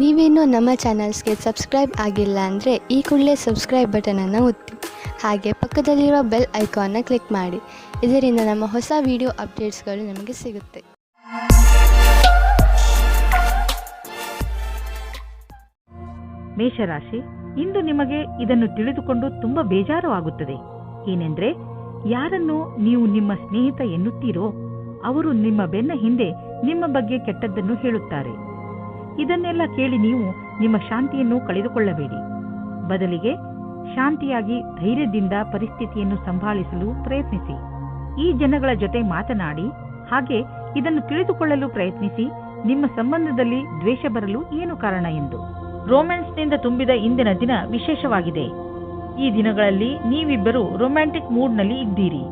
ನೀವೇನೂ ನಮ್ಮ ಚಾನಲ್ಸ್ಗೆ ಸಬ್ಸ್ಕ್ರೈಬ್ ಆಗಿಲ್ಲ ಅಂದರೆ ಈ ಕೂಡಲೇ ಸಬ್ಸ್ಕ್ರೈಬ್ ಬಟನನ್ನು ಒತ್ತಿ, ಹಾಗೆ ಪಕ್ಕದಲ್ಲಿರುವ ಬೆಲ್ ಐಕಾನ್ನ ಕ್ಲಿಕ್ ಮಾಡಿ. ಇದರಿಂದ ನಮ್ಮ ಹೊಸ ವಿಡಿಯೋ ಅಪ್ಡೇಟ್ಸ್ಗಳು ನಿಮಗೆ ಸಿಗುತ್ತೆ. ಮೇಷರಾಶಿ, ಇಂದು ನಿಮಗೆ ಇದನ್ನು ತಿಳಿದುಕೊಂಡು ತುಂಬಾ ಬೇಜಾರು ಆಗುತ್ತದೆ. ಏನೆಂದ್ರೆ, ಯಾರನ್ನು ನೀವು ನಿಮ್ಮ ಸ್ನೇಹಿತ ಎನ್ನುತ್ತೀರೋ ಅವರು ನಿಮ್ಮ ಬೆನ್ನ ಹಿಂದೆ ನಿಮ್ಮ ಬಗ್ಗೆ ಕೆಟ್ಟದ್ದನ್ನು ಹೇಳುತ್ತಾರೆ. ಇದನ್ನೆಲ್ಲ ಕೇಳಿ ನೀವು ನಿಮ್ಮ ಶಾಂತಿಯನ್ನು ಕಳೆದುಕೊಳ್ಳಬೇಡಿ. ಬದಲಿಗೆ ಶಾಂತಿಯಾಗಿ ಧೈರ್ಯದಿಂದ ಪರಿಸ್ಥಿತಿಯನ್ನು ಸಂಭಾಳಿಸಲು ಪ್ರಯತ್ನಿಸಿ. ಈ ಜನಗಳ ಜೊತೆ ಮಾತನಾಡಿ, ಹಾಗೆ ಇದನ್ನು ತಿಳಿದುಕೊಳ್ಳಲು ಪ್ರಯತ್ನಿಸಿ ನಿಮ್ಮ ಸಂಬಂಧದಲ್ಲಿ ದ್ವೇಷ ಬರಲು ಏನು ಕಾರಣ ಎಂದು. ರೊಮ್ಯಾನ್ಸ್ನಿಂದ ತುಂಬಿದ ಇಂದಿನ ದಿನ ವಿಶೇಷವಾಗಿದೆ. ಈ ದಿನಗಳಲ್ಲಿ ನೀವಿಬ್ಬರು ರೊಮ್ಯಾಂಟಿಕ್ ಮೂಡ್ನಲ್ಲಿ ಇದ್ದೀರಿ.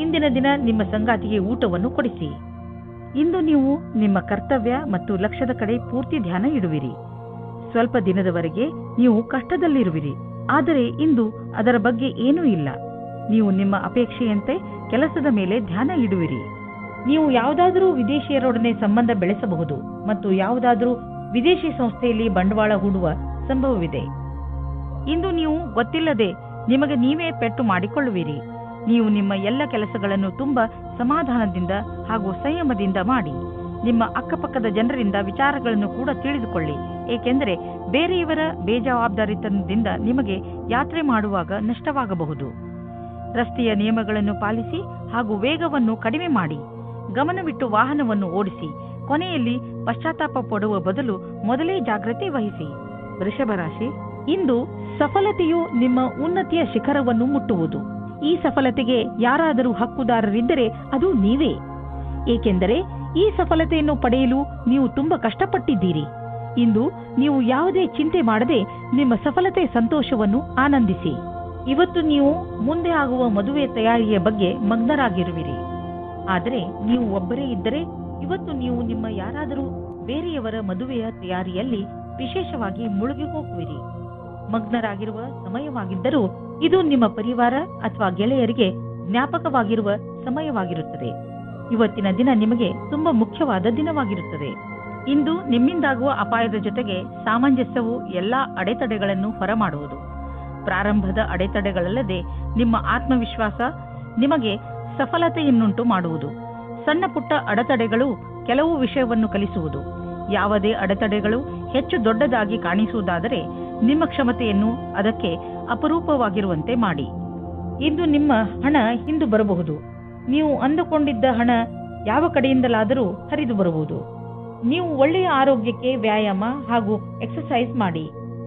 ಇಂದಿನ ದಿನ ನಿಮ್ಮ ಸಂಗಾತಿಗೆ ಊಟವನ್ನು ಕೊಡಿಸಿ. ಇಂದು ನೀವು ನಿಮ್ಮ ಕರ್ತವ್ಯ ಮತ್ತು ಲಕ್ಷ್ಯದ ಕಡೆ ಪೂರ್ತಿ ಧ್ಯಾನ ಇಡುವಿರಿ. ಸ್ವಲ್ಪ ದಿನದವರೆಗೆ ನೀವು ಕಷ್ಟದಲ್ಲಿರುವಿರಿ, ಆದರೆ ಇಂದು ಅದರ ಬಗ್ಗೆ ಏನೂ ಇಲ್ಲ. ನೀವು ನಿಮ್ಮ ಅಪೇಕ್ಷೆಯಂತೆ ಕೆಲಸದ ಮೇಲೆ ಧ್ಯಾನ ಇಡುವಿರಿ. ನೀವು ಯಾವುದಾದರೂ ವಿದೇಶಿಯರೊಡನೆ ಸಂಬಂಧ ಬೆಳೆಸಬಹುದು ಮತ್ತು ಯಾವುದಾದರೂ ವಿದೇಶಿ ಸಂಸ್ಥೆಯಲ್ಲಿ ಬಂಡವಾಳ ಹೂಡುವ ಸಂಭವವಿದೆ. ಇಂದು ನೀವು ಗೊತ್ತಿಲ್ಲದೆ ನಿಮಗೆ ನೀವೇ ಪೆಟ್ಟು ಮಾಡಿಕೊಳ್ಳುವಿರಿ. ನೀವು ನಿಮ್ಮ ಎಲ್ಲ ಕೆಲಸಗಳನ್ನು ತುಂಬಾ ಸಮಾಧಾನದಿಂದ ಹಾಗೂ ಸಂಯಮದಿಂದ ಮಾಡಿ. ನಿಮ್ಮ ಅಕ್ಕಪಕ್ಕದ ಜನರಿಂದ ವಿಚಾರಗಳನ್ನು ಕೂಡ ತಿಳಿದುಕೊಳ್ಳಿ, ಏಕೆಂದರೆ ಬೇರೆಯವರ ಬೇಜವಾಬ್ದಾರಿತನದಿಂದ ನಿಮಗೆ ಯಾತ್ರೆ ಮಾಡುವಾಗ ನಷ್ಟವಾಗಬಹುದು. ರಸ್ತೆಯ ನಿಯಮಗಳನ್ನು ಪಾಲಿಸಿ ಹಾಗೂ ವೇಗವನ್ನು ಕಡಿಮೆ ಮಾಡಿ. ಗಮನವಿಟ್ಟು ವಾಹನವನ್ನು ಓಡಿಸಿ. ಕೊನೆಯಲ್ಲಿ ಪಶ್ಚಾತ್ತಾಪ ಪಡುವ ಬದಲು ಮೊದಲೇ ಜಾಗ್ರತೆ ವಹಿಸಿ. ವೃಷಭ ರಾಶಿ, ಇಂದು ಸಫಲತೆಯು ನಿಮ್ಮ ಉನ್ನತಿಯ ಶಿಖರವನ್ನು ಮುಟ್ಟುವುದು. ಈ ಸಫಲತೆಗೆ ಯಾರಾದರೂ ಹಕ್ಕುದಾರರಿದ್ದರೆ ಅದು ನೀವೇ, ಏಕೆಂದರೆ ಈ ಸಫಲತೆಯನ್ನು ಪಡೆಯಲು ನೀವು ತುಂಬಾ ಕಷ್ಟಪಟ್ಟಿದ್ದೀರಿ. ಇಂದು ನೀವು ಯಾವುದೇ ಚಿಂತೆ ಮಾಡದೆ ನಿಮ್ಮ ಸಫಲತೆ ಸಂತೋಷವನ್ನು ಆನಂದಿಸಿ. ಇವತ್ತು ನೀವು ಮುಂದೆ ಆಗುವ ಮದುವೆ ತಯಾರಿಯ ಬಗ್ಗೆ ಮಗ್ನರಾಗಿರುವಿರಿ. ಆದರೆ ನೀವು ಒಬ್ಬರೇ ಇದ್ದರೆ ಇವತ್ತು ನೀವು ನಿಮ್ಮ ಯಾರಾದರೂ ಬೇರೆಯವರ ಮದುವೆಯ ತಯಾರಿಯಲ್ಲಿ ವಿಶೇಷವಾಗಿ ಮುಳುಗಿ ಹೋಗುವಿರಿ. ಮಗ್ನರಾಗಿರುವ ಸಮಯವಾಗಿದ್ದರೂ ಇದು ನಿಮ್ಮ ಪರಿವಾರ ಅಥವಾ ಗೆಳೆಯರಿಗೆ ಜ್ಞಾಪಕವಾಗಿರುವ ಸಮಯವಾಗಿರುತ್ತದೆ. ಇವತ್ತಿನ ದಿನ ನಿಮಗೆ ತುಂಬಾ ಮುಖ್ಯವಾದ ದಿನವಾಗಿರುತ್ತದೆ. ಇಂದು ನಿಮ್ಮಿಂದಾಗುವ ಅಪಾಯದ ಜೊತೆಗೆ ಸಾಮಂಜಸ್ಯವು ಎಲ್ಲಾ ಅಡೆತಡೆಗಳನ್ನು ಹೊರಮಾಡುವುದು. ಪ್ರಾರಂಭದ ಅಡೆತಡೆಗಳಲ್ಲದೆ ನಿಮ್ಮ ಆತ್ಮವಿಶ್ವಾಸ ನಿಮಗೆ ಸಫಲತೆಯನ್ನುಂಟು ಮಾಡುವುದು. ಸಣ್ಣ ಪುಟ್ಟ ಅಡೆತಡೆಗಳು ಕೆಲವು ವಿಷಯವನ್ನು ಕಲಿಸುವುದು. ಯಾವುದೇ ಅಡೆತಡೆಗಳು ಹೆಚ್ಚು ದೊಡ್ಡದಾಗಿ ಕಾಣಿಸುವುದಾದರೆ ನಿಮ್ಮ ಕ್ಷಮತೆಯನ್ನು ಅದಕ್ಕೆ ಅಪರೂಪವಾಗಿರುವಂತೆ ಮಾಡಿ. ಇಂದು ನಿಮ್ಮ ಹಣ ಹಿಂದು ಬರಬಹುದು. ನೀವು ಅಂದುಕೊಂಡಿದ್ದ ಹಣ ಯಾವ ಕಡೆಯಿಂದಲಾದರೂ ಹರಿದು ಬರಬಹುದು. ನೀವು ಒಳ್ಳೆಯ ಆರೋಗ್ಯಕ್ಕೆ ವ್ಯಾಯಾಮ ಹಾಗೂ ಎಕ್ಸರ್ಸೈಸ್ ಮಾಡಿ.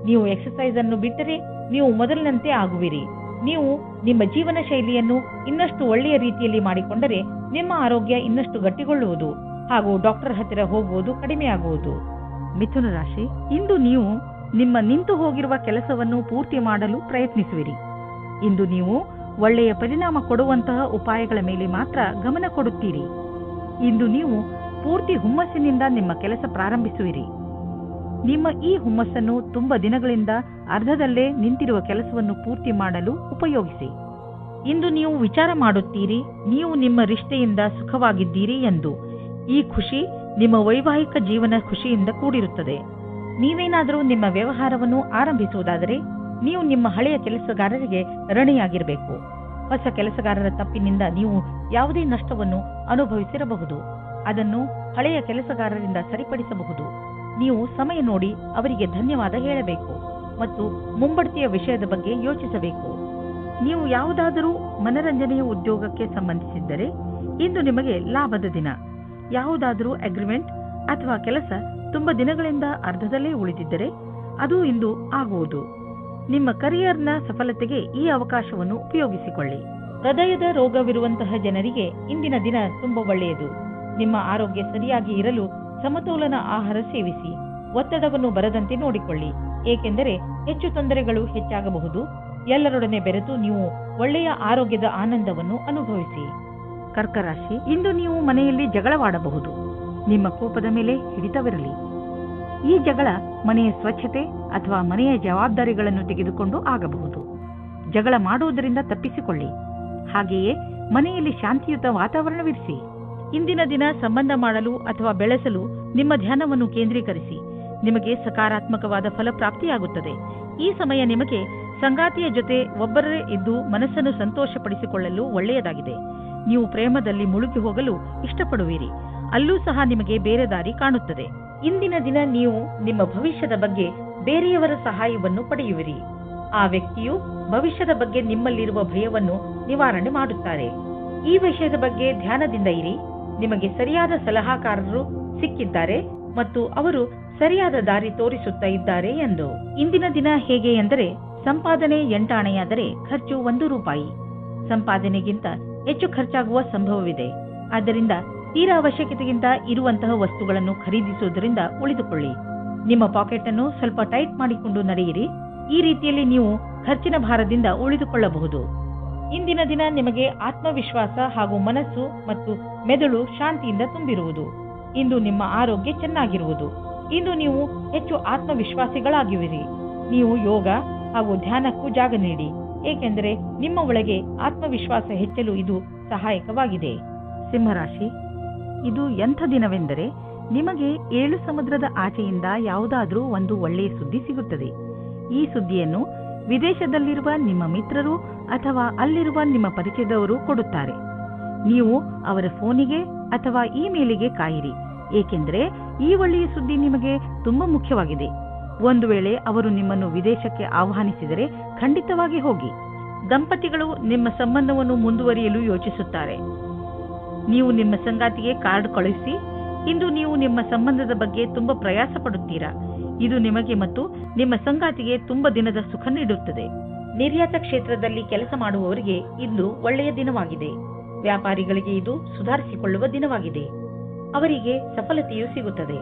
ನೀವು ಎಕ್ಸರ್ಸೈಸ್ ಅನ್ನು ಬಿಟ್ಟರೆ ನೀವು ಮೊದಲಿನಂತೆ ಆಗುವಿರಿ. ನೀವು ನಿಮ್ಮ ಜೀವನ ಶೈಲಿಯನ್ನು ಇನ್ನಷ್ಟು ಒಳ್ಳೆಯ ರೀತಿಯಲ್ಲಿ ಮಾಡಿಕೊಂಡರೆ ನಿಮ್ಮ ಆರೋಗ್ಯ ಇನ್ನಷ್ಟು ಗಟ್ಟಿಗೊಳ್ಳುವುದು ಹಾಗೂ ಡಾಕ್ಟರ್ ಹತ್ತಿರ ಹೋಗುವುದು ಕಡಿಮೆಯಾಗುವುದು. ಮಿಥುನ ರಾಶಿ, ಇಂದು ನೀವು ನಿಮ್ಮ ನಿಂತು ಹೋಗಿರುವ ಕೆಲಸವನ್ನು ಪೂರ್ತಿ ಮಾಡಲು ಪ್ರಯತ್ನಿಸುವಿರಿ. ಇಂದು ನೀವು ಒಳ್ಳೆಯ ಪರಿಣಾಮ ಕೊಡುವಂತಹ ಉಪಾಯಗಳ ಮೇಲೆ ಮಾತ್ರ ಗಮನ ಕೊಡುತ್ತೀರಿ. ಇಂದು ನೀವು ಪೂರ್ತಿ ಹುಮ್ಮಸ್ಸಿನಿಂದ ನಿಮ್ಮ ಕೆಲಸ ಪ್ರಾರಂಭಿಸುವಿರಿ. ನಿಮ್ಮ ಈ ಹುಮ್ಮಸ್ಸನ್ನು ತುಂಬ ದಿನಗಳಿಂದ ಅರ್ಧದಲ್ಲೇ ನಿಂತಿರುವ ಕೆಲಸವನ್ನು ಪೂರ್ತಿ ಮಾಡಲು ಉಪಯೋಗಿಸಿ. ಇಂದು ನೀವು ವಿಚಾರ ಮಾಡುತ್ತೀರಿ, ನೀವು ನಿಮ್ಮ ರಿಶ್ತೆಯಿಂದ ಸುಖವಾಗಿದ್ದೀರಿ ಎಂದು. ಈ ಖುಷಿ ನಿಮ್ಮ ವೈವಾಹಿಕ ಜೀವನ ಖುಷಿಯಿಂದ ಕೂಡಿರುತ್ತದೆ. ನೀವೇನಾದರೂ ನಿಮ್ಮ ವ್ಯವಹಾರವನ್ನು ಆರಂಭಿಸುವುದಾದರೆ ನೀವು ನಿಮ್ಮ ಹಳೆಯ ಕೆಲಸಗಾರರಿಗೆ ಋಣಿಯಾಗಿರಬೇಕು. ಹೊಸ ಕೆಲಸಗಾರರ ತಪ್ಪಿನಿಂದ ನೀವು ಯಾವುದೇ ನಷ್ಟವನ್ನು ಅನುಭವಿಸಿರಬಹುದು. ಅದನ್ನು ಹಳೆಯ ಕೆಲಸಗಾರರಿಂದ ಸರಿಪಡಿಸಬಹುದು. ನೀವು ಸಮಯ ನೋಡಿ ಅವರಿಗೆ ಧನ್ಯವಾದ ಹೇಳಬೇಕು ಮತ್ತು ಮುಂಬಡ್ತಿಯ ವಿಷಯದ ಬಗ್ಗೆ ಯೋಚಿಸಬೇಕು. ನೀವು ಯಾವುದಾದರೂ ಮನರಂಜನೆಯ ಉದ್ಯೋಗಕ್ಕೆ ಸಂಬಂಧಿಸಿದ್ದರೆ ಇಂದು ನಿಮಗೆ ಲಾಭದ ದಿನ. ಯಾವುದಾದರೂ ಅಗ್ರಿಮೆಂಟ್ ಅಥವಾ ಕೆಲಸ ತುಂಬಾ ದಿನಗಳಿಂದ ಅರ್ಧದಲ್ಲೇ ಉಳಿದಿದ್ದರೆ ಅದು ಇಂದು ಆಗುವುದು. ನಿಮ್ಮ ಕರಿಯರ್ನ ಸಫಲತೆಗೆ ಈ ಅವಕಾಶವನ್ನು ಉಪಯೋಗಿಸಿಕೊಳ್ಳಿ. ಹೃದಯದ ರೋಗವಿರುವಂತಹ ಜನರಿಗೆ ಇಂದಿನ ದಿನ ತುಂಬಾ ಒಳ್ಳೆಯದು. ನಿಮ್ಮ ಆರೋಗ್ಯ ಸರಿಯಾಗಿ ಇರಲು ಸಮತೋಲನ ಆಹಾರ ಸೇವಿಸಿ. ಒತ್ತಡವನ್ನು ಬರದಂತೆ ನೋಡಿಕೊಳ್ಳಿ, ಏಕೆಂದರೆ ಹೆಚ್ಚು ತೊಂದರೆಗಳು ಹೆಚ್ಚಾಗಬಹುದು. ಎಲ್ಲರೊಡನೆ ಬೆರೆತು ನೀವು ಒಳ್ಳೆಯ ಆರೋಗ್ಯದ ಆನಂದವನ್ನು ಅನುಭವಿಸಿ. ಕರ್ಕರಾಶಿ, ಇಂದು ನೀವು ಮನೆಯಲ್ಲಿ ಜಗಳವಾಡಬಹುದು. ನಿಮ್ಮ ಕೋಪದ ಮೇಲೆ ಹಿಡಿತವಿರಲಿ. ಈ ಜಗಳ ಮನೆಯ ಸ್ವಚ್ಛತೆ ಅಥವಾ ಮನೆಯ ಜವಾಬ್ದಾರಿಗಳನ್ನು ತೆಗೆದುಕೊಂಡು ಆಗಬಹುದು. ಜಗಳ ಮಾಡುವುದರಿಂದ ತಪ್ಪಿಸಿಕೊಳ್ಳಿ. ಹಾಗೆಯೇ ಮನೆಯಲ್ಲಿ ಶಾಂತಿಯುತ ವಾತಾವರಣವಿರಿಸಿ. ಇಂದಿನ ದಿನ ಸಂಬಂಧ ಮಾಡಲು ಅಥವಾ ಬೆಳೆಸಲು ನಿಮ್ಮ ಧ್ಯಾನವನ್ನು ಕೇಂದ್ರೀಕರಿಸಿ. ನಿಮಗೆ ಸಕಾರಾತ್ಮಕವಾದ ಫಲಪ್ರಾಪ್ತಿಯಾಗುತ್ತದೆ. ಈ ಸಮಯ ನಿಮಗೆ ಸಂಗಾತಿಯ ಜೊತೆ ಒಬ್ಬರೇ ಇದ್ದು ಮನಸ್ಸನ್ನು ಸಂತೋಷಪಡಿಸಿಕೊಳ್ಳಲು ಒಳ್ಳೆಯದಾಗಿದೆ. ನೀವು ಪ್ರೇಮದಲ್ಲಿ ಮುಳುಗಿ ಹೋಗಲು ಇಷ್ಟಪಡುವಿರಿ. ಅಲ್ಲೂ ಸಹ ನಿಮಗೆ ಬೇರೆ ದಾರಿ ಕಾಣುತ್ತದೆ. ಇಂದಿನ ದಿನ ನೀವು ನಿಮ್ಮ ಭವಿಷ್ಯದ ಬಗ್ಗೆ ಬೇರೆಯವರ ಸಹಾಯವನ್ನು ಪಡೆಯುವಿರಿ. ಆ ವ್ಯಕ್ತಿಯು ಭವಿಷ್ಯದ ಬಗ್ಗೆ ನಿಮ್ಮಲ್ಲಿರುವ ಭಯವನ್ನು ನಿವಾರಣೆ ಮಾಡುತ್ತಾರೆ. ಈ ವಿಷಯದ ಬಗ್ಗೆ ಧ್ಯಾನದಿಂದ ಇರಿ. ನಿಮಗೆ ಸರಿಯಾದ ಸಲಹಾಕಾರರು ಸಿಕ್ಕಿದ್ದಾರೆ ಮತ್ತು ಅವರು ಸರಿಯಾದ ದಾರಿ ತೋರಿಸುತ್ತಾ ಇದ್ದಾರೆ ಎಂದು. ಇಂದಿನ ದಿನ ಹೇಗೆ ಎಂದರೆ, ಸಂಪಾದನೆ 8 ಆಣೆಯಾದರೆ ಖರ್ಚು 1 ರೂಪಾಯಿ. ಸಂಪಾದನೆಗಿಂತ ಹೆಚ್ಚು ಖರ್ಚಾಗುವ ಸಂಭವವಿದೆ. ಆದ್ದರಿಂದ ತೀರಾ ಅವಶ್ಯಕತೆಗಿಂತ ಇರುವಂತಹ ವಸ್ತುಗಳನ್ನು ಖರೀದಿಸುವುದರಿಂದ ಉಳಿದುಕೊಳ್ಳಿ. ನಿಮ್ಮ ಪಾಕೆಟ್ ಅನ್ನು ಸ್ವಲ್ಪ ಟೈಟ್ ಮಾಡಿಕೊಂಡು ನಡೆಯಿರಿ. ಈ ರೀತಿಯಲ್ಲಿ ನೀವು ಖರ್ಚಿನ ಭಾರದಿಂದ ಉಳಿದುಕೊಳ್ಳಬಹುದು. ಇಂದಿನ ದಿನ ನಿಮಗೆ ಆತ್ಮವಿಶ್ವಾಸ ಹಾಗೂ ಮನಸ್ಸು ಮತ್ತು ಮೆದುಳು ಶಾಂತಿಯಿಂದ ತುಂಬಿರುವುದು. ಇಂದು ನಿಮ್ಮ ಆರೋಗ್ಯ ಚೆನ್ನಾಗಿರುವುದು. ಇಂದು ನೀವು ಹೆಚ್ಚು ಆತ್ಮವಿಶ್ವಾಸಿಗಳಾಗಿರುವಿರಿ. ನೀವು ಯೋಗ ಹಾಗೂ ಧ್ಯಾನಕ್ಕೂ ಜಾಗ ನೀಡಿ, ಏಕೆಂದರೆ ನಿಮ್ಮ ಒಳಗೆ ಆತ್ಮವಿಶ್ವಾಸ ಹೆಚ್ಚಲು ಇದು ಸಹಾಯಕವಾಗಿದೆ. ಸಿಂಹರಾಶಿ, ಇದು ಎಂಥ ದಿನವೆಂದರೆ ನಿಮಗೆ 7 ಸಮುದ್ರದ ಆಚೆಯಿಂದ ಯಾವುದಾದ್ರೂ ಒಂದು ಒಳ್ಳೆಯ ಸುದ್ದಿ ಸಿಗುತ್ತದೆ. ಈ ಸುದ್ದಿಯನ್ನು ವಿದೇಶದಲ್ಲಿರುವ ನಿಮ್ಮ ಮಿತ್ರರು ಅಥವಾ ಅಲ್ಲಿರುವ ನಿಮ್ಮ ಪರಿಚಯದವರು ಕೊಡುತ್ತಾರೆ. ನೀವು ಅವರ ಫೋನಿಗೆ ಅಥವಾ ಇಮೇಲಿಗೆ ಕಾಯಿರಿ, ಏಕೆಂದರೆ ಈ ಒಳ್ಳೆಯ ಸುದ್ದಿ ನಿಮಗೆ ತುಂಬಾ ಮುಖ್ಯವಾಗಿದೆ. ಒಂದು ವೇಳೆ ಅವರು ನಿಮ್ಮನ್ನು ವಿದೇಶಕ್ಕೆ ಆಹ್ವಾನಿಸಿದರೆ ಖಂಡಿತವಾಗಿ ಹೋಗಿ. ದಂಪತಿಗಳು ನಿಮ್ಮ ಸಂಬಂಧವನ್ನು ಮುಂದುವರಿಯಲು ಯೋಚಿಸುತ್ತಾರೆ. ನೀವು ನಿಮ್ಮ ಸಂಗಾತಿಗೆ ಕಾರ್ಡ್ ಕಳುಹಿಸಿ. ಇಂದು ನೀವು ನಿಮ್ಮ ಸಂಬಂಧದ ಬಗ್ಗೆ ತುಂಬಾ ಪ್ರಯಾಸ ಪಡುತ್ತೀರಾ. ಇದು ನಿಮಗೆ ಮತ್ತು ನಿಮ್ಮ ಸಂಗಾತಿಗೆ ತುಂಬಾ ದಿನದ ಸುಖ ನೀಡುತ್ತದೆ. ನಿರ್ಯಾತ ಕ್ಷೇತ್ರದಲ್ಲಿ ಕೆಲಸ ಮಾಡುವವರಿಗೆ ಇಂದು ಒಳ್ಳೆಯ ದಿನವಾಗಿದೆ. ವ್ಯಾಪಾರಿಗಳಿಗೆ ಇದು ಸುಧಾರಿಸಿಕೊಳ್ಳುವ ದಿನವಾಗಿದೆ. ಅವರಿಗೆ ಸಫಲತೆಯೂ ಸಿಗುತ್ತದೆ.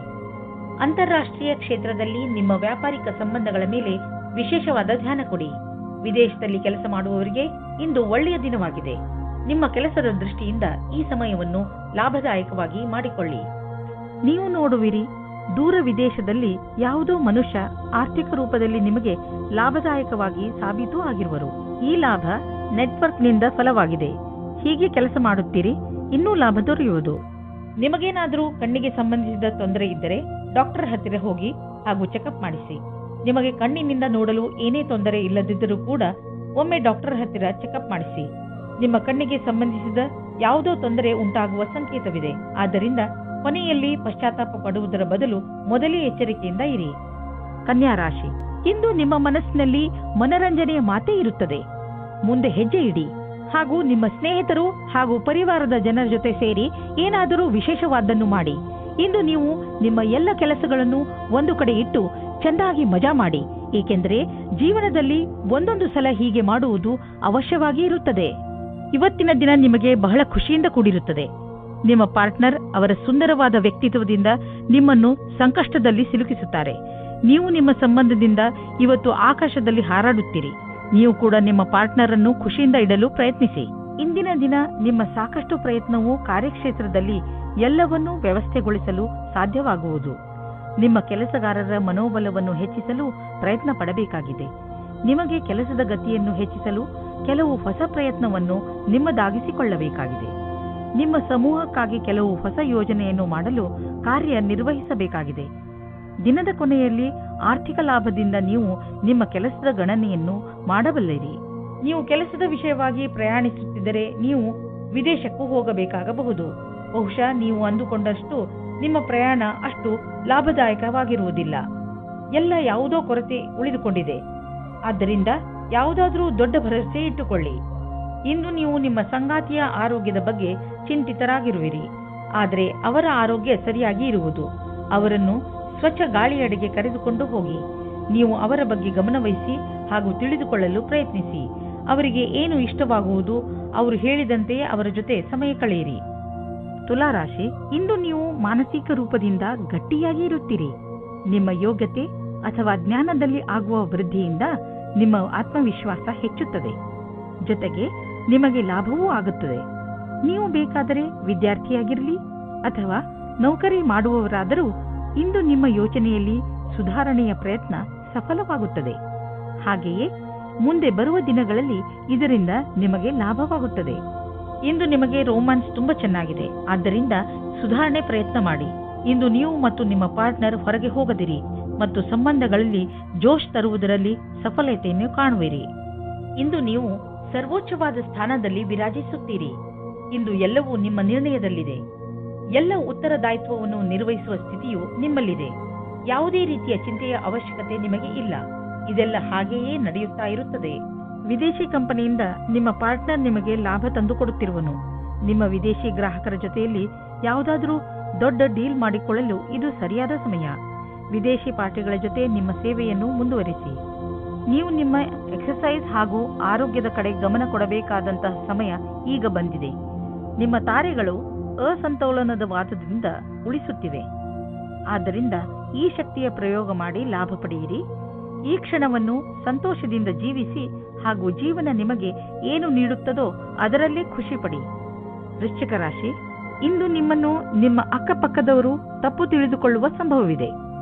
ಅಂತಾರಾಷ್ಟ್ರೀಯ ಕ್ಷೇತ್ರದಲ್ಲಿ ನಿಮ್ಮ ವ್ಯಾಪಾರಿಕ ಸಂಬಂಧಗಳ ಮೇಲೆ ವಿಶೇಷವಾದ ಧ್ಯಾನ ಕೊಡಿ. ವಿದೇಶದಲ್ಲಿ ಕೆಲಸ ಮಾಡುವವರಿಗೆ ಇಂದು ಒಳ್ಳೆಯ ದಿನವಾಗಿದೆ. ನಿಮ್ಮ ಕೆಲಸದ ದೃಷ್ಟಿಯಿಂದ ಈ ಸಮಯವನ್ನು ಲಾಭದಾಯಕವಾಗಿ ಮಾಡಿಕೊಳ್ಳಿ. ನೀವು ನೋಡುವಿರಿ, ದೂರ ವಿದೇಶದಲ್ಲಿ ಯಾವುದೋ ಮನುಷ್ಯ ಆರ್ಥಿಕ ರೂಪದಲ್ಲಿ ನಿಮಗೆ ಲಾಭದಾಯಕವಾಗಿ ಸಾಬೀತು ಆಗಿರುವರು. ಈ ಲಾಭ ನೆಟ್ವರ್ಕ್ನಿಂದ ಫಲವಾಗಿದೆ. ಹೀಗೆ ಕೆಲಸ ಮಾಡುತ್ತೀರಿ, ಇನ್ನೂ ಲಾಭ ದೊರೆಯುವುದು. ನಿಮಗೇನಾದರೂ ಕಣ್ಣಿಗೆ ಸಂಬಂಧಿಸಿದ ತೊಂದರೆ ಇದ್ದರೆ ಡಾಕ್ಟರ್ ಹತ್ತಿರ ಹೋಗಿ ಹಾಗೂ ಚೆಕಪ್ ಮಾಡಿಸಿ. ನಿಮಗೆ ಕಣ್ಣಿನಿಂದ ನೋಡಲು ಏನೇ ತೊಂದರೆ ಇಲ್ಲದಿದ್ದರೂ ಕೂಡ ಒಮ್ಮೆ ಡಾಕ್ಟರ್ ಹತ್ತಿರ ಚೆಕಪ್ ಮಾಡಿಸಿ. ನಿಮ್ಮ ಕಣ್ಣಿಗೆ ಸಂಬಂಧಿಸಿದ ಯಾವುದೋ ತೊಂದರೆ ಉಂಟಾಗುವ ಸಂಕೇತವಿದೆ. ಆದ್ದರಿಂದ ಕೊನೆಯಲ್ಲಿ ಪಶ್ಚಾತ್ತಾಪ ಪಡುವುದರ ಬದಲು ಮೊದಲೇ ಎಚ್ಚರಿಕೆಯಿಂದ ಇರಿ. ಕನ್ಯಾ ರಾಶಿ, ಇಂದು ನಿಮ್ಮ ಮನಸ್ಸಿನಲ್ಲಿ ಮನರಂಜನೆಯ ಮಾತೇ ಇರುತ್ತದೆ. ಮುಂದೆ ಹೆಜ್ಜೆ ಇಡಿ ಹಾಗೂ ನಿಮ್ಮ ಸ್ನೇಹಿತರು ಹಾಗೂ ಪರಿವಾರದ ಜನರ ಜೊತೆ ಸೇರಿ ಏನಾದರೂ ವಿಶೇಷವಾದ್ದನ್ನು ಮಾಡಿ. ಇಂದು ನೀವು ನಿಮ್ಮ ಎಲ್ಲ ಕೆಲಸಗಳನ್ನು ಒಂದು ಕಡೆ ಇಟ್ಟು ಚೆಂದಾಗಿ ಮಜಾ ಮಾಡಿ, ಏಕೆಂದರೆ ಜೀವನದಲ್ಲಿ ಒಂದೊಂದು ಸಲ ಹೀಗೆ ಮಾಡುವುದು ಅವಶ್ಯವಾಗಿ ಇರುತ್ತದೆ. ಇವತ್ತಿನ ದಿನ ನಿಮಗೆ ಬಹಳ ಖುಷಿಯಿಂದ ಕೂಡಿರುತ್ತದೆ. ನಿಮ್ಮ ಪಾರ್ಟ್ನರ್ ಅವರ ಸುಂದರವಾದ ವ್ಯಕ್ತಿತ್ವದಿಂದ ನಿಮ್ಮನ್ನು ಸಂಕಷ್ಟದಲ್ಲಿ ಸಿಲುಕಿಸುತ್ತಾರೆ. ನೀವು ನಿಮ್ಮ ಸಂಬಂಧದಿಂದ ಇವತ್ತು ಆಕಾಶದಲ್ಲಿ ಹಾರಾಡುತ್ತೀರಿ. ನೀವು ಕೂಡ ನಿಮ್ಮ ಪಾರ್ಟ್ನರ್ ಅನ್ನು ಖುಷಿಯಿಂದ ಇಡಲು ಪ್ರಯತ್ನಿಸಿ. ಇಂದಿನ ದಿನ ನಿಮ್ಮ ಸಾಕಷ್ಟು ಪ್ರಯತ್ನವು ಕಾರ್ಯಕ್ಷೇತ್ರದಲ್ಲಿ ಎಲ್ಲವನ್ನೂ ವ್ಯವಸ್ಥೆಗೊಳಿಸಲು ಸಾಧ್ಯವಾಗುವುದು. ನಿಮ್ಮ ಕೆಲಸಗಾರರ ಮನೋಬಲವನ್ನು ಹೆಚ್ಚಿಸಲು ಪ್ರಯತ್ನ ಪಡಬೇಕಾಗಿದೆ. ನಿಮಗೆ ಕೆಲಸದ ಗತಿಯನ್ನು ಹೆಚ್ಚಿಸಲು ಕೆಲವು ಹೊಸ ಪ್ರಯತ್ನವನ್ನು ನಿಮ್ಮದಾಗಿಸಿಕೊಳ್ಳಬೇಕಾಗಿದೆ. ನಿಮ್ಮ ಸಮೂಹಕ್ಕಾಗಿ ಕೆಲವು ಹೊಸ ಯೋಜನೆಯನ್ನು ಮಾಡಲು ಕಾರ್ಯ ನಿರ್ವಹಿಸಬೇಕಾಗಿದೆ. ದಿನದ ಕೊನೆಯಲ್ಲಿ ಆರ್ಥಿಕ ಲಾಭದಿಂದ ನೀವು ನಿಮ್ಮ ಕೆಲಸದ ಗಣನೆಯನ್ನು ಮಾಡಬಲ್ಲಿರಿ. ನೀವು ಕೆಲಸದ ವಿಷಯವಾಗಿ ಪ್ರಯಾಣಿಸುತ್ತಿದ್ದರೆ ನೀವು ವಿದೇಶಕ್ಕೂ ಹೋಗಬೇಕಾಗಬಹುದು. ಬಹುಶಃ ನೀವು ಅಂದುಕೊಂಡಷ್ಟು ನಿಮ್ಮ ಪ್ರಯಾಣ ಅಷ್ಟು ಲಾಭದಾಯಕವಾಗಿರುವುದಿಲ್ಲ. ಎಲ್ಲ ಯಾವುದೋ ಕೊರತೆ ಉಳಿದುಕೊಂಡಿದೆ. ಆದ್ದರಿಂದ ಯಾವುದಾದ್ರೂ ದೊಡ್ಡ ಭರವಸೆ ಇಟ್ಟುಕೊಳ್ಳಿ. ಇಂದು ನೀವು ನಿಮ್ಮ ಸಂಗಾತಿಯ ಆರೋಗ್ಯದ ಬಗ್ಗೆ ಚಿಂತಿತರಾಗಿರುವಿರಿ. ಆದರೆ ಅವರ ಆರೋಗ್ಯ ಸರಿಯಾಗಿ ಇರುವುದು. ಅವರನ್ನು ಸ್ವಚ್ಛ ಗಾಳಿಯಡೆಗೆ ಕರೆದುಕೊಂಡು ಹೋಗಿ. ನೀವು ಅವರ ಬಗ್ಗೆ ಗಮನವಹಿಸಿ ಹಾಗೂ ತಿಳಿದುಕೊಳ್ಳಲು ಪ್ರಯತ್ನಿಸಿ. ಅವರಿಗೆ ಏನು ಇಷ್ಟವಾಗುವುದು ಅವರು ಹೇಳಿದಂತೆಯೇ ಅವರ ಜೊತೆ ಸಮಯ ಕಳೆಯಿರಿ. ತುಲಾರಾಶಿ, ಇಂದು ನೀವು ಮಾನಸಿಕ ರೂಪದಿಂದ ಗಟ್ಟಿಯಾಗಿ ಇರುತ್ತೀರಿ. ನಿಮ್ಮ ಯೋಗ್ಯತೆ ಅಥವಾ ಜ್ಞಾನದಲ್ಲಿ ಆಗುವ ವೃದ್ಧಿಯಿಂದ ನಿಮ್ಮ ಆತ್ಮವಿಶ್ವಾಸ ಹೆಚ್ಚುತ್ತದೆ. ಜೊತೆಗೆ ನಿಮಗೆ ಲಾಭವೂ ಆಗುತ್ತದೆ. ನೀವು ಬೇಕಾದರೆ ವಿದ್ಯಾರ್ಥಿಯಾಗಿರಲಿ ಅಥವಾ ನೌಕರಿ ಮಾಡುವವರಾದರೂ ಇಂದು ನಿಮ್ಮ ಯೋಚನೆಯಲ್ಲಿ ಸುಧಾರಣೆಯ ಪ್ರಯತ್ನ ಸಫಲವಾಗುತ್ತದೆ. ಹಾಗೆಯೇ ಮುಂದೆ ಬರುವ ದಿನಗಳಲ್ಲಿ ಇದರಿಂದ ನಿಮಗೆ ಲಾಭವಾಗುತ್ತದೆ. ಇಂದು ನಿಮಗೆ ರೋಮ್ಯಾನ್ಸ್ ತುಂಬಾ ಚೆನ್ನಾಗಿದೆ. ಆದ್ದರಿಂದ ಸುಧಾರಣೆ ಪ್ರಯತ್ನ ಮಾಡಿ. ಇಂದು ನೀವು ಮತ್ತು ನಿಮ್ಮ ಪಾರ್ಟ್ನರ್ ಹೊರಗೆ ಹೋಗದಿರಿ. ಮತ್ತು ಸಂಬಂಧಗಳಲ್ಲಿ ಜೋಶ್ ತರುವುದರಲ್ಲಿ ಸಫಲತೆಯನ್ನು ಕಾಣುವಿರಿ. ಇಂದು ನೀವು ಸರ್ವೋಚ್ಚವಾದ ಸ್ಥಾನದಲ್ಲಿ ವಿರಾಜಿಸುತ್ತೀರಿ. ಇಂದು ಎಲ್ಲವೂ ನಿಮ್ಮ ನಿರ್ಣಯದಲ್ಲಿದೆ. ಎಲ್ಲ ಉತ್ತರದಾಯಿತ್ವವನ್ನು ನಿರ್ವಹಿಸುವ ಸ್ಥಿತಿಯು ನಿಮ್ಮಲ್ಲಿದೆ. ಯಾವುದೇ ರೀತಿಯ ಚಿಂತೆಯ ಅವಶ್ಯಕತೆ ನಿಮಗೆ ಇಲ್ಲ. ಇದೆಲ್ಲ ಹಾಗೆಯೇ ನಡೆಯುತ್ತಾ ಇರುತ್ತದೆ. ವಿದೇಶಿ ಕಂಪನಿಯಿಂದ ನಿಮ್ಮ ಪಾರ್ಟ್ನರ್ ನಿಮಗೆ ಲಾಭ ತಂದುಕೊಡುತ್ತಿರುವನು. ನಿಮ್ಮ ವಿದೇಶಿ ಗ್ರಾಹಕರ ಜೊತೆಯಲ್ಲಿ ಯಾವುದಾದರೂ ದೊಡ್ಡ ಡೀಲ್ ಮಾಡಿಕೊಳ್ಳಲು ಇದು ಸರಿಯಾದ ಸಮಯ. ವಿದೇಶಿ ಪಾರ್ಟಿಗಳ ಜೊತೆ ನಿಮ್ಮ ಸೇವೆಯನ್ನು ಮುಂದುವರಿಸಿ. ನೀವು ನಿಮ್ಮ ಎಕ್ಸರ್ಸೈಸ್ ಹಾಗೂ ಆರೋಗ್ಯದ ಕಡೆ ಗಮನ ಕೊಡಬೇಕಾದಂತಹ ಸಮಯ ಈಗ ಬಂದಿದೆ. ನಿಮ್ಮ ತಾರೆಗಳು ಅಸಂತೋಲನದ ವಾದದಿಂದ ಉಳಿಸುತ್ತಿವೆ. ಆದ್ದರಿಂದ ಈ ಶಕ್ತಿಯ ಪ್ರಯೋಗ ಮಾಡಿ ಲಾಭ ಪಡೆಯಿರಿ. ಈ ಕ್ಷಣವನ್ನು ಸಂತೋಷದಿಂದ ಜೀವಿಸಿ ಹಾಗೂ ಜೀವನ ನಿಮಗೆ ಏನು ನೀಡುತ್ತದೋ ಅದರಲ್ಲೇ ಖುಷಿ ಪಡಿ. ವೃಶ್ಚಿಕ ರಾಶಿ, ಇಂದು ನಿಮ್ಮನ್ನು ನಿಮ್ಮ ಅಕ್ಕಪಕ್ಕದವರು ತಪ್ಪು ತಿಳಿದುಕೊಳ್ಳುವ ಸಂಭವವಿದೆ.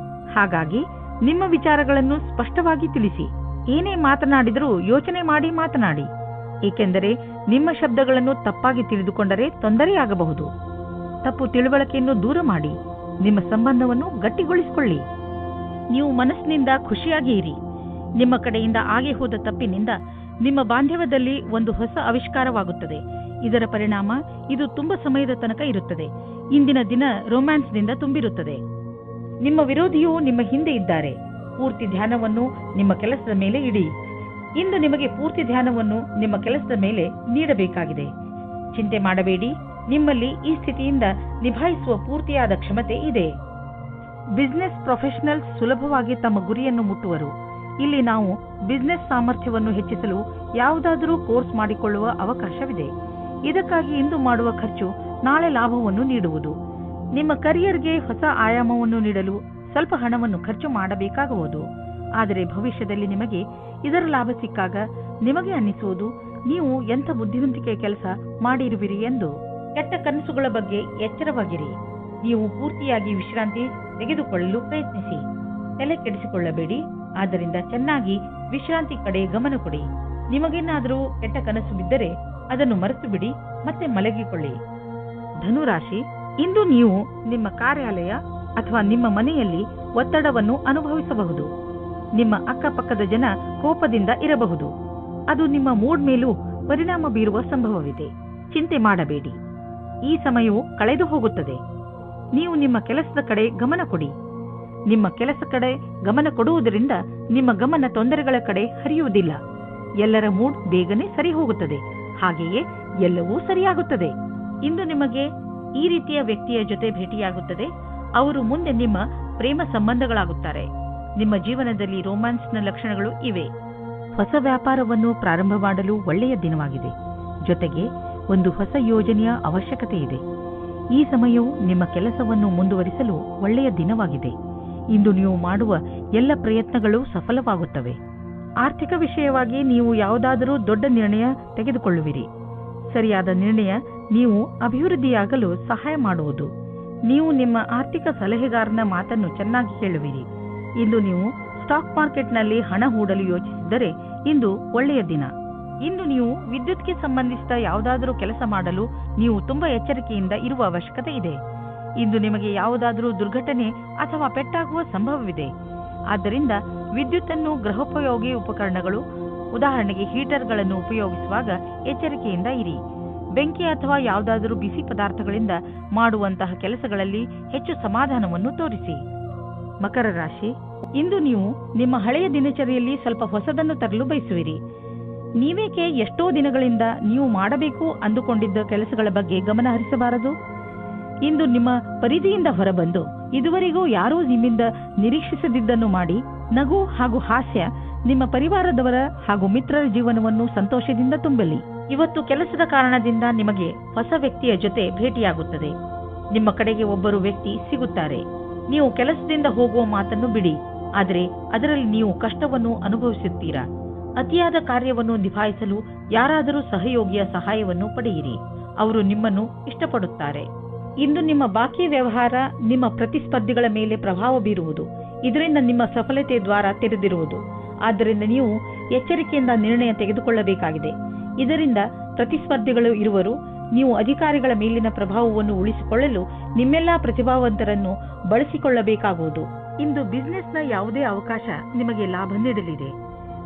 ಹಾಗಾಗಿ ನಿಮ್ಮ ವಿಚಾರಗಳನ್ನು ಸ್ಪಷ್ಟವಾಗಿ ತಿಳಿಸಿ. ಏನೇ ಮಾತನಾಡಿದರೂ ಯೋಚನೆ ಮಾಡಿ ಮಾತನಾಡಿ. ಏಕೆಂದರೆ ನಿಮ್ಮ ಶಬ್ದಗಳನ್ನು ತಪ್ಪಾಗಿ ತಿಳಿದುಕೊಂಡರೆ ತೊಂದರೆಯಾಗಬಹುದು. ತಪ್ಪು ತಿಳುವಳಿಕೆಯನ್ನು ದೂರ ಮಾಡಿ ನಿಮ್ಮ ಸಂಬಂಧವನ್ನು ಗಟ್ಟಿಗೊಳಿಸಿಕೊಳ್ಳಿ. ನೀವು ಮನಸ್ಸಿನಿಂದ ಖುಷಿಯಾಗಿ ಇರಿ. ನಿಮ್ಮ ಕಡೆಯಿಂದ ಆಗಿ ಹೋದ ತಪ್ಪಿನಿಂದ ನಿಮ್ಮ ಬಾಂಧವ್ಯದಲ್ಲಿ ಒಂದು ಹೊಸ ಆವಿಷ್ಕಾರವಾಗುತ್ತದೆ. ಇದರ ಪರಿಣಾಮ ಇದು ತುಂಬಾ ಸಮಯದ ತನಕ ಇರುತ್ತದೆ. ಇಂದಿನ ದಿನ ರೊಮ್ಯಾನ್ಸ್ನಿಂದ ತುಂಬಿರುತ್ತದೆ. ನಿಮ್ಮ ವಿರೋಧಿಯು ನಿಮ್ಮ ಹಿಂದೆ ಇದ್ದಾರೆ. ಪೂರ್ತಿ ಧ್ಯಾನವನ್ನು ನಿಮ್ಮ ಕೆಲಸದ ಮೇಲೆ ಇಡಿ. ಇಂದು ನಿಮಗೆ ಪೂರ್ತಿ ಧ್ಯಾನವನ್ನು ನಿಮ್ಮ ಕೆಲಸದ ಮೇಲೆ ನೀಡಬೇಕಾಗಿದೆ. ಚಿಂತೆ ಮಾಡಬೇಡಿ. ನಿಮ್ಮಲ್ಲಿ ಈ ಸ್ಥಿತಿಯಿಂದ ನಿಭಾಯಿಸುವ ಪೂರ್ತಿಯಾದ ಕ್ಷಮತೆ ಇದೆ. ಬಿಸಿನೆಸ್ ಪ್ರೊಫೆಷನಲ್ಸ್ ಸುಲಭವಾಗಿ ತಮ್ಮ ಗುರಿಯನ್ನು ಮುಟ್ಟುವರು. ಇಲ್ಲಿ ನಾವು ಬಿಸಿನೆಸ್ ಸಾಮರ್ಥ್ಯವನ್ನು ಹೆಚ್ಚಿಸಲು ಯಾವುದಾದರೂ ಕೋರ್ಸ್ ಮಾಡಿಕೊಳ್ಳುವ ಅವಕಾಶವಿದೆ. ಇದಕ್ಕಾಗಿ ಇಂದು ಮಾಡುವ ಖರ್ಚು ನಾಳೆ ಲಾಭವನ್ನು ನೀಡುವುದು. ನಿಮ್ಮ ಕರಿಯರ್ಗೆ ಹೊಸ ಆಯಾಮವನ್ನು ನೀಡಲು ಸ್ವಲ್ಪ ಹಣವನ್ನು ಖರ್ಚು ಮಾಡಬೇಕಾಗುವುದು. ಆದರೆ ಭವಿಷ್ಯದಲ್ಲಿ ನಿಮಗೆ ಇದರ ಲಾಭ ಸಿಕ್ಕಾಗ ನಿಮಗೆ ಅನ್ನಿಸುವುದು ನೀವು ಎಂಥ ಬುದ್ಧಿವಂತಿಕೆ ಕೆಲಸ ಮಾಡಿರುವಿರಿ ಎಂದು. ಕೆಟ್ಟ ಕನಸುಗಳ ಬಗ್ಗೆ ಎಚ್ಚರವಾಗಿರಿ. ನೀವು ಪೂರ್ತಿಯಾಗಿ ವಿಶ್ರಾಂತಿ ತೆಗೆದುಕೊಳ್ಳಲು ಪ್ರಯತ್ನಿಸಿ. ತಲೆ ಕೆಡಿಸಿಕೊಳ್ಳಬೇಡಿ. ಆದ್ದರಿಂದ ಚೆನ್ನಾಗಿ ವಿಶ್ರಾಂತಿ ಕಡೆ ಗಮನ ಕೊಡಿ. ನಿಮಗೇನಾದರೂ ಕೆಟ್ಟ ಕನಸು ಬಿದ್ದರೆ ಅದನ್ನು ಮರೆತು ಬಿಡಿ ಮತ್ತೆ ಮಲಗಿಕೊಳ್ಳಿ. ಧನುರಾಶಿ, ಇಂದು ನೀವು ನಿಮ್ಮ ಕಾರ್ಯಾಲಯ ಅಥವಾ ನಿಮ್ಮ ಮನೆಯಲ್ಲಿ ಒತ್ತಡವನ್ನು ಅನುಭವಿಸಬಹುದು. ನಿಮ್ಮ ಅಕ್ಕಪಕ್ಕದ ಜನ ಕೋಪದಿಂದ ಇರಬಹುದು. ಅದು ನಿಮ್ಮ ಮೂಡ್ ಮೇಲೂ ಪರಿಣಾಮ ಬೀರುವ ಸಂಭವವಿದೆ. ಚಿಂತೆ ಮಾಡಬೇಡಿ. ಈ ಸಮಯವು ಕಳೆದು ಹೋಗುತ್ತದೆ. ನೀವು ನಿಮ್ಮ ಕೆಲಸದ ಕಡೆ ಗಮನ ಕೊಡಿ. ನಿಮ್ಮ ಕೆಲಸ ಕಡೆ ಗಮನ ಕೊಡುವುದರಿಂದ ನಿಮ್ಮ ಗಮನ ತೊಂದರೆಗಳ ಕಡೆ ಹರಿಯುವುದಿಲ್ಲ. ಎಲ್ಲರ ಮೂಡ್ ಬೇಗನೆ ಸರಿ ಹೋಗುತ್ತದೆ. ಹಾಗೆಯೇ ಎಲ್ಲವೂ ಸರಿಯಾಗುತ್ತದೆ. ಇಂದು ನಿಮಗೆ ಈ ರೀತಿಯ ವ್ಯಕ್ತಿಯ ಜೊತೆ ಭೇಟಿಯಾಗುತ್ತದೆ. ಅವರು ಮುಂದೆ ನಿಮ್ಮ ಪ್ರೇಮ ಸಂಬಂಧಗಳಾಗುತ್ತಾರೆ. ನಿಮ್ಮ ಜೀವನದಲ್ಲಿ ರೊಮ್ಯಾನ್ಸ್ನ ಲಕ್ಷಣಗಳು ಇವೆ. ಹೊಸ ವ್ಯಾಪಾರವನ್ನು ಪ್ರಾರಂಭ ಮಾಡಲು ಒಳ್ಳೆಯ ದಿನವಾಗಿದೆ. ಜೊತೆಗೆ ಒಂದು ಹೊಸ ಯೋಜನೆಯ ಅವಶ್ಯಕತೆ ಇದೆ. ಈ ಸಮಯವು ನಿಮ್ಮ ಕೆಲಸವನ್ನು ಮುಂದುವರಿಸಲು ಒಳ್ಳೆಯ ದಿನವಾಗಿದೆ. ಇಂದು ನೀವು ಮಾಡುವ ಎಲ್ಲ ಪ್ರಯತ್ನಗಳು ಸಫಲವಾಗುತ್ತವೆ. ಆರ್ಥಿಕ ವಿಷಯವಾಗಿ ನೀವು ಯಾವುದಾದರೂ ದೊಡ್ಡ ನಿರ್ಣಯ ತೆಗೆದುಕೊಳ್ಳುವಿರಿ. ಸರಿಯಾದ ನಿರ್ಣಯ ನೀವು ಅಭಿವೃದ್ಧಿಯಾಗಲು ಸಹಾಯ ಮಾಡುವುದು. ನೀವು ನಿಮ್ಮ ಆರ್ಥಿಕ ಸಲಹೆಗಾರನ ಮಾತನ್ನು ಚೆನ್ನಾಗಿ ಕೇಳುವಿರಿ. ಇಂದು ನೀವು ಸ್ಟಾಕ್ ಮಾರ್ಕೆಟ್ನಲ್ಲಿ ಹಣ ಹೂಡಲು ಯೋಚಿಸಿದರೆ ಇಂದು ಒಳ್ಳೆಯ ದಿನ. ಇಂದು ನೀವು ವಿದ್ಯುತ್ಗೆ ಸಂಬಂಧಿಸಿದ ಯಾವುದಾದರೂ ಕೆಲಸ ಮಾಡಲು ನೀವು ತುಂಬಾ ಎಚ್ಚರಿಕೆಯಿಂದ ಇರುವ ಅವಶ್ಯಕತೆ ಇದೆ. ಇಂದು ನಿಮಗೆ ಯಾವುದಾದರೂ ದುರ್ಘಟನೆ ಅಥವಾ ಪೆಟ್ಟಾಗುವ ಸಂಭವವಿದೆ. ಆದ್ದರಿಂದ ವಿದ್ಯುತ್ತನ್ನು ಗೃಹೋಪಯೋಗಿ ಉಪಕರಣಗಳು, ಉದಾಹರಣೆಗೆ ಹೀಟರ್ಗಳನ್ನು ಉಪಯೋಗಿಸುವಾಗ ಎಚ್ಚರಿಕೆಯಿಂದ ಇರಿ. ಬೆಂಕಿ ಅಥವಾ ಯಾವುದಾದರೂ ಬಿಸಿ ಪದಾರ್ಥಗಳಿಂದ ಮಾಡುವಂತಹ ಕೆಲಸಗಳಲ್ಲಿ ಹೆಚ್ಚು ಸಮಾಧಾನವನ್ನು ತೋರಿಸಿ. ಮಕರ ರಾಶಿ, ಇಂದು ನೀವು ನಿಮ್ಮ ಹಳೆಯ ದಿನಚರಿಯಲ್ಲಿ ಸ್ವಲ್ಪ ಹೊಸದನ್ನು ತರಲು ಬಯಸುವಿರಿ. ನೀವೇಕೆ ಎಷ್ಟೋ ದಿನಗಳಿಂದ ನೀವು ಮಾಡಬೇಕು ಅಂದುಕೊಂಡಿದ್ದ ಕೆಲಸಗಳ ಬಗ್ಗೆ ಗಮನ ಹರಿಸಬಾರದು? ಇಂದು ನಿಮ್ಮ ಪರಿಧಿಯಿಂದ ಹೊರಬಂದು ಇದುವರೆಗೂ ಯಾರೂ ನಿಮ್ಮಿಂದ ನಿರೀಕ್ಷಿಸದಿದ್ದನ್ನು ಮಾಡಿ ನಗು ಹಾಗೂ ಹಾಸ್ಯ ನಿಮ್ಮ ಪರಿವಾರದವರ ಹಾಗೂ ಮಿತ್ರರ ಜೀವನವನ್ನು ಸಂತೋಷದಿಂದ ತುಂಬಲಿ. ಇವತ್ತು ಕೆಲಸದ ಕಾರಣದಿಂದ ನಿಮಗೆ ಹೊಸ ವ್ಯಕ್ತಿಯ ಜೊತೆ ಭೇಟಿಯಾಗುತ್ತದೆ. ನಿಮ್ಮ ಕಡೆಗೆ ಒಬ್ಬರು ವ್ಯಕ್ತಿ ಸಿಗುತ್ತಾರೆ. ನೀವು ಕೆಲಸದಿಂದ ಹೋಗುವ ಮಾತನ್ನು ಬಿಡಿ. ಆದರೆ ಅದರಲ್ಲಿ ನೀವು ಕಷ್ಟವನ್ನು ಅನುಭವಿಸುತ್ತೀರಾ. ಅತಿಯಾದ ಕಾರ್ಯವನ್ನು ನಿಭಾಯಿಸಲು ಯಾರಾದರೂ ಸಹಯೋಗಿಯ ಸಹಾಯವನ್ನು ಪಡೆಯಿರಿ. ಅವರು ನಿಮ್ಮನ್ನು ಇಷ್ಟಪಡುತ್ತಾರೆ. ಇಂದು ನಿಮ್ಮ ಬಾಕಿ ವ್ಯವಹಾರ ನಿಮ್ಮ ಪ್ರತಿಸ್ಪರ್ಧಿಗಳ ಮೇಲೆ ಪ್ರಭಾವ ಬೀರುವುದು. ಇದರಿಂದ ನಿಮ್ಮ ಸಫಲತೆ ದ್ವಾರ ತೆರೆದಿರುವುದು. ಆದ್ದರಿಂದ ನೀವು ಎಚ್ಚರಿಕೆಯಿಂದ ನಿರ್ಣಯ ತೆಗೆದುಕೊಳ್ಳಬೇಕಾಗಿದೆ. ಇದರಿಂದ ಪ್ರತಿಸ್ಪರ್ಧಿಗಳು ಇರುವರು. ನೀವು ಅಧಿಕಾರಿಗಳ ಮೇಲಿನ ಪ್ರಭಾವವನ್ನು ಉಳಿಸಿಕೊಳ್ಳಲು ನಿಮ್ಮೆಲ್ಲಾ ಪ್ರತಿಭಾವಂತರನ್ನು ಬಳಸಿಕೊಳ್ಳಬೇಕಾಗುವುದು. ಇಂದು ಬಿಸ್ನೆಸ್ನ ಯಾವುದೇ ಅವಕಾಶ ನಿಮಗೆ ಲಾಭ ನೀಡಲಿದೆ.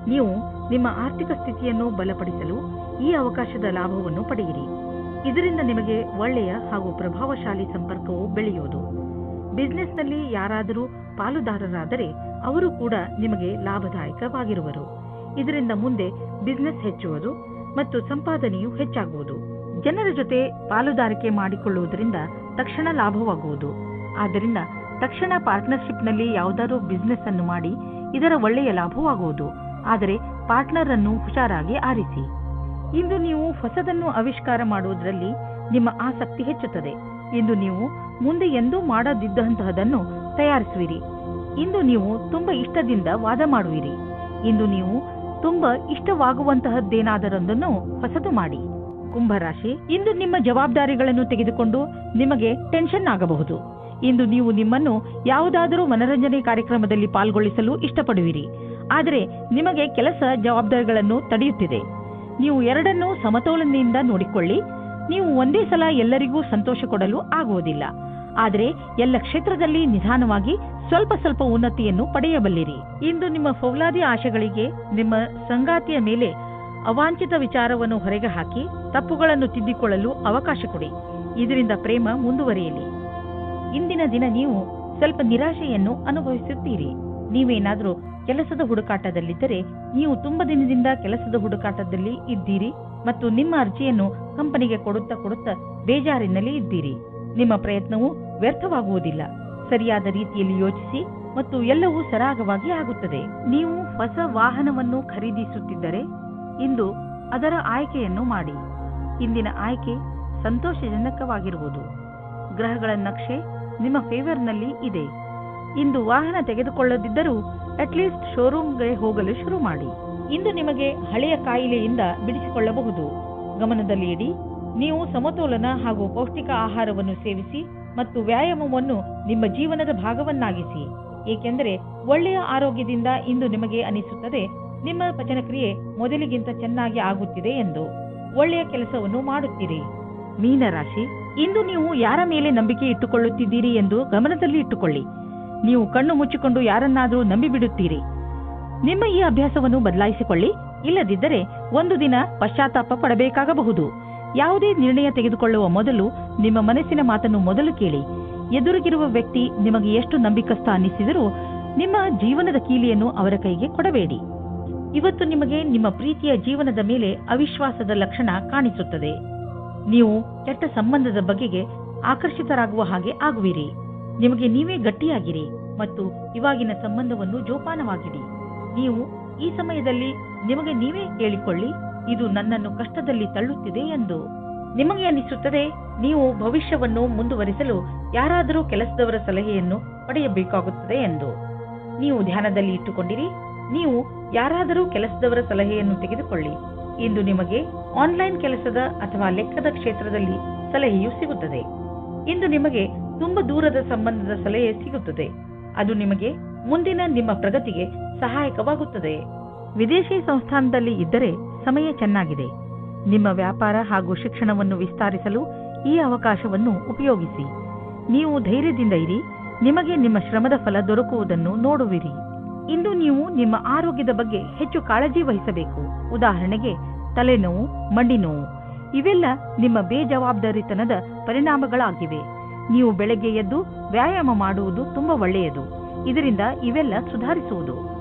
ನೀವು ನಿಮ್ಮ ಆರ್ಥಿಕ ಸ್ಥಿತಿಯನ್ನು ಬಲಪಡಿಸಲು ಈ ಅವಕಾಶದ ಲಾಭವನ್ನು ಪಡೆಯಿರಿ. ಇದರಿಂದ ನಿಮಗೆ ಒಳ್ಳೆಯ ಹಾಗೂ ಪ್ರಭಾವಶಾಲಿ ಸಂಪರ್ಕವು ಬೆಳೆಯುವುದು. ಬಿಸ್ನೆಸ್ನಲ್ಲಿ ಯಾರಾದರೂ ಪಾಲುದಾರರಾದರೆ ಅವರು ಕೂಡ ನಿಮಗೆ ಲಾಭದಾಯಕವಾಗಿರುವರು. ಇದರಿಂದ ಮುಂದೆ ಬಿಸ್ನೆಸ್ ಹೆಚ್ಚುವುದು ಮತ್ತು ಸಂಪಾದನೆಯು ಹೆಚ್ಚಾಗುವುದು. ಜನರ ಜೊತೆ ಪಾಲುದಾರಿಕೆ ಮಾಡಿಕೊಳ್ಳುವುದರಿಂದ ತಕ್ಷಣ ಲಾಭವಾಗುವುದು. ಆದ್ದರಿಂದ ತಕ್ಷಣ ಪಾರ್ಟ್ನರ್ಶಿಪ್ನಲ್ಲಿ ಯಾವುದಾದ್ರೂ ಬಿಸ್ನೆಸ್ ಅನ್ನು ಮಾಡಿ ಇದರ ಒಳ್ಳೆಯ ಲಾಭವಾಗುವುದು. ಆದರೆ ಪಾರ್ಟ್ನರ್ ಅನ್ನು ಹುಷಾರಾಗಿ ಆರಿಸಿ. ಇಂದು ನೀವು ಹೊಸದನ್ನು ಆವಿಷ್ಕಾರ ಮಾಡುವುದರಲ್ಲಿ ನಿಮ್ಮ ಆಸಕ್ತಿ ಹೆಚ್ಚುತ್ತದೆ. ಇಂದು ನೀವು ಮುಂದೆ ಎಂದೂ ಮಾಡದಿದ್ದಂತಹದನ್ನು ತಯಾರಿಸುವಿರಿ. ಇಂದು ನೀವು ತುಂಬಾ ಇಷ್ಟದಿಂದ ವಾದ ಮಾಡುವಿರಿ. ಇಂದು ನೀವು ತುಂಬಾ ಇಷ್ಟವಾಗುವಂತಹದ್ದೇನಾದರೊಂದನ್ನು ಹೊಸದು ಮಾಡಿ. ಕುಂಭರಾಶಿ, ಇಂದು ನಿಮ್ಮ ಜವಾಬ್ದಾರಿಗಳನ್ನು ತೆಗೆದುಕೊಂಡು ನಿಮಗೆ ಟೆನ್ಷನ್ ಆಗಬಹುದು. ಇಂದು ನೀವು ನಿಮ್ಮನ್ನು ಯಾವುದಾದರೂ ಮನರಂಜನೆ ಕಾರ್ಯಕ್ರಮದಲ್ಲಿ ಪಾಲ್ಗೊಳಿಸಲು ಇಷ್ಟಪಡುವಿರಿ. ಆದರೆ ನಿಮಗೆ ಕೆಲಸ ಜವಾಬ್ದಾರಿಗಳನ್ನು ತಡೆಯುತ್ತಿದೆ. ನೀವು ಎರಡನ್ನೂ ಸಮತೋಲನೆಯಿಂದ ನೋಡಿಕೊಳ್ಳಿ. ನೀವು ಒಂದೇ ಸಲ ಎಲ್ಲರಿಗೂ ಸಂತೋಷ ಕೊಡಲು ಆಗುವುದಿಲ್ಲ. ಆದರೆ ಎಲ್ಲ ಕ್ಷೇತ್ರದಲ್ಲಿ ನಿಧಾನವಾಗಿ ಸ್ವಲ್ಪ ಸ್ವಲ್ಪ ಉನ್ನತಿಯನ್ನು ಪಡೆಯಬಲ್ಲಿರಿ. ಇಂದು ನಿಮ್ಮ ಫೌಲಾದಿ ಆಶೆಗಳಿಗೆ ನಿಮ್ಮ ಸಂಗಾತಿಯ ಮೇಲೆ ಅವಾಂಛಿತ ವಿಚಾರವನ್ನು ಹೊರಗೆ ಹಾಕಿ ತಪ್ಪುಗಳನ್ನು ತಿದ್ದಿಕೊಳ್ಳಲು ಅವಕಾಶ ಕೊಡಿ. ಇದರಿಂದ ಪ್ರೇಮ ಮುಂದುವರಿಯಲಿ. ಇಂದಿನ ದಿನ ನೀವು ಸ್ವಲ್ಪ ನಿರಾಶೆಯನ್ನು ಅನುಭವಿಸುತ್ತೀರಿ. ನೀವೇನಾದರೂ ಕೆಲಸದ ಹುಡುಕಾಟದಲ್ಲಿದ್ದರೆ ನೀವು ತುಂಬಾ ದಿನದಿಂದ ಕೆಲಸದ ಹುಡುಕಾಟದಲ್ಲಿ ಇದ್ದೀರಿ ಮತ್ತು ನಿಮ್ಮ ಅರ್ಜಿಯನ್ನು ಕಂಪನಿಗೆ ಕೊಡುತ್ತಾ ಬೇಜಾರಿನಲ್ಲಿ ಇದ್ದೀರಿ. ನಿಮ್ಮ ಪ್ರಯತ್ನವು ವ್ಯರ್ಥವಾಗುವುದಿಲ್ಲ. ಸರಿಯಾದ ರೀತಿಯಲ್ಲಿ ಯೋಚಿಸಿ ಮತ್ತು ಎಲ್ಲವೂ ಸರಾಗವಾಗಿ ಆಗುತ್ತದೆ. ನೀವು ಹೊಸ ವಾಹನವನ್ನು ಖರೀದಿಸುತ್ತಿದ್ದರೆ ಇಂದು ಅದರ ಆಯ್ಕೆಯನ್ನು ಮಾಡಿ. ಇಂದಿನ ಆಯ್ಕೆ ಸಂತೋಷಜನಕವಾಗಿರುವುದು. ಗ್ರಹಗಳ ನಕ್ಷೆ ನಿಮ್ಮ ಫೇವರ್ನಲ್ಲಿ ಇದೆ. ಇಂದು ವಾಹನ ತೆಗೆದುಕೊಳ್ಳದಿದ್ದರೂ ಅಟ್ಲೀಸ್ಟ್ ಶೋರೂಮ್ಗೆ ಹೋಗಲು ಶುರು ಮಾಡಿ. ಇಂದು ನಿಮಗೆ ಹಳೆಯ ಕಾಯಿಲೆಯಿಂದ ಬಿಡಿಸಿಕೊಳ್ಳಬಹುದು. ಗಮನದಲ್ಲಿ ಇಡಿ, ನೀವು ಸಮತೋಲನ ಹಾಗೂ ಪೌಷ್ಟಿಕ ಆಹಾರವನ್ನು ಸೇವಿಸಿ ಮತ್ತು ವ್ಯಾಯಾಮವನ್ನು ನಿಮ್ಮ ಜೀವನದ ಭಾಗವನ್ನಾಗಿಸಿ. ಏಕೆಂದರೆ ಒಳ್ಳೆಯ ಆರೋಗ್ಯದಿಂದ ಇಂದು ನಿಮಗೆ ಅನಿಸುತ್ತದೆ ನಿಮ್ಮ ಪಚನಕ್ರಿಯೆ ಮೊದಲಿಗಿಂತ ಚೆನ್ನಾಗಿ ಆಗುತ್ತಿದೆ ಎಂದು. ಒಳ್ಳೆಯ ಕೆಲಸವನ್ನು ಮಾಡುತ್ತೀರಿ. ಮೀನರಾಶಿ, ಇಂದು ನೀವು ಯಾರ ಮೇಲೆ ನಂಬಿಕೆ ಇಟ್ಟುಕೊಳ್ಳುತ್ತಿದ್ದೀರಿ ಎಂದು ಗಮನದಲ್ಲಿ ಇಟ್ಟುಕೊಳ್ಳಿ. ನೀವು ಕಣ್ಣು ಮುಚ್ಚಿಕೊಂಡು ಯಾರನ್ನಾದರೂ ನಂಬಿಬಿಡುತ್ತೀರಿ. ನಿಮ್ಮ ಈ ಅಭ್ಯಾಸವನ್ನು ಬದಲಾಯಿಸಿಕೊಳ್ಳಿ. ಇಲ್ಲದಿದ್ದರೆ ಒಂದು ದಿನ ಪಶ್ಚಾತ್ತಾಪ ಪಡಬೇಕಾಗಬಹುದು. ಯಾವುದೇ ನಿರ್ಣಯ ತೆಗೆದುಕೊಳ್ಳುವ ಮೊದಲು ನಿಮ್ಮ ಮನಸ್ಸಿನ ಮಾತನ್ನು ಮೊದಲು ಕೇಳಿ. ಎದುರಿಗಿರುವ ವ್ಯಕ್ತಿ ನಿಮಗೆ ಎಷ್ಟು ನಂಬಿಕಸ್ಥ ಅನ್ನಿಸಿದರೂ ನಿಮ್ಮ ಜೀವನದ ಕೀಲಿಯನ್ನು ಅವರ ಕೈಗೆ ಕೊಡಬೇಡಿ. ಇವತ್ತು ನಿಮಗೆ ನಿಮ್ಮ ಪ್ರೀತಿಯ ಜೀವನದ ಮೇಲೆ ಅವಿಶ್ವಾಸದ ಲಕ್ಷಣ ಕಾಣಿಸುತ್ತದೆ. ನೀವು ಕೆಟ್ಟ ಸಂಬಂಧದ ಬಗೆಗೆ ಆಕರ್ಷಿತರಾಗುವ ಹಾಗೆ ಆಗುವಿರಿ. ನಿಮಗೆ ನೀವೇ ಗಟ್ಟಿಯಾಗಿರಿ ಮತ್ತು ಇವಾಗಿನ ಸಂಬಂಧವನ್ನು ಜೋಪಾನವಾಗಿಡಿ. ನೀವು ಈ ಸಮಯದಲ್ಲಿ ನಿಮಗೆ ನೀವೇ ಹೇಳಿಕೊಳ್ಳಿ, ಇದು ನನ್ನನ್ನು ಕಷ್ಟದಲ್ಲಿ ತಳ್ಳುತ್ತಿದೆ ಎಂದು. ನಿಮಗೆ ಅನಿಸುತ್ತದೆ ನೀವು ಭವಿಷ್ಯವನ್ನು ಮುಂದುವರಿಸಲು ಯಾರಾದರೂ ಕೆಲಸದವರ ಸಲಹೆಯನ್ನು ಪಡೆಯಬೇಕಾಗುತ್ತದೆ ಎಂದು. ನೀವು ಧ್ಯಾನದಲ್ಲಿ ಇಟ್ಟುಕೊಂಡಿರಿ. ನೀವು ಯಾರಾದರೂ ಕೆಲಸದವರ ಸಲಹೆಯನ್ನು ತೆಗೆದುಕೊಳ್ಳಿ. ಇಂದು ನಿಮಗೆ ಆನ್ಲೈನ್ ಕೆಲಸದ ಅಥವಾ ಲೆಕ್ಕದ ಕ್ಷೇತ್ರದಲ್ಲಿ ಸಲಹೆಯು ಸಿಗುತ್ತದೆ. ಇಂದು ನಿಮಗೆ ತುಂಬಾ ದೂರದ ಸಂಬಂಧದ ಸಲಹೆ ಸಿಗುತ್ತದೆ. ಅದು ನಿಮಗೆ ಮುಂದಿನ ನಿಮ್ಮ ಪ್ರಗತಿಗೆ ಸಹಾಯಕವಾಗುತ್ತದೆ. ವಿದೇಶಿ ಸಂಸ್ಥಾನದಲ್ಲಿ ಇದ್ದರೆ ಸಮಯ ಚೆನ್ನಾಗಿದೆ. ನಿಮ್ಮ ವ್ಯಾಪಾರ ಹಾಗೂ ಶಿಕ್ಷಣವನ್ನು ವಿಸ್ತರಿಸಲು ಈ ಅವಕಾಶವನ್ನು ಉಪಯೋಗಿಸಿ. ನೀವು ಧೈರ್ಯದಿಂದ ಇರಿ. ನಿಮಗೆ ನಿಮ್ಮ ಶ್ರಮದ ಫಲ ದೊರಕುವುದನ್ನು ನೋಡುವಿರಿ. ಇಂದು ನೀವು ನಿಮ್ಮ ಆರೋಗ್ಯದ ಬಗ್ಗೆ ಹೆಚ್ಚು ಕಾಳಜಿ ವಹಿಸಬೇಕು. ಉದಾಹರಣೆಗೆ ತಲೆನೋವು, ಮಂಡಿ ನೋವು, ಇವೆಲ್ಲ ನಿಮ್ಮ ಬೇಜವಾಬ್ದಾರಿತನದ ಪರಿಣಾಮಗಳಾಗಿವೆ. ನೀವು ಬೆಳಗ್ಗೆ ಎದ್ದು ವ್ಯಾಯಾಮ ಮಾಡುವುದು ತುಂಬಾ ಒಳ್ಳೆಯದು. ಇದರಿಂದ ಇವೆಲ್ಲ ಸುಧಾರಿಸುವುದು.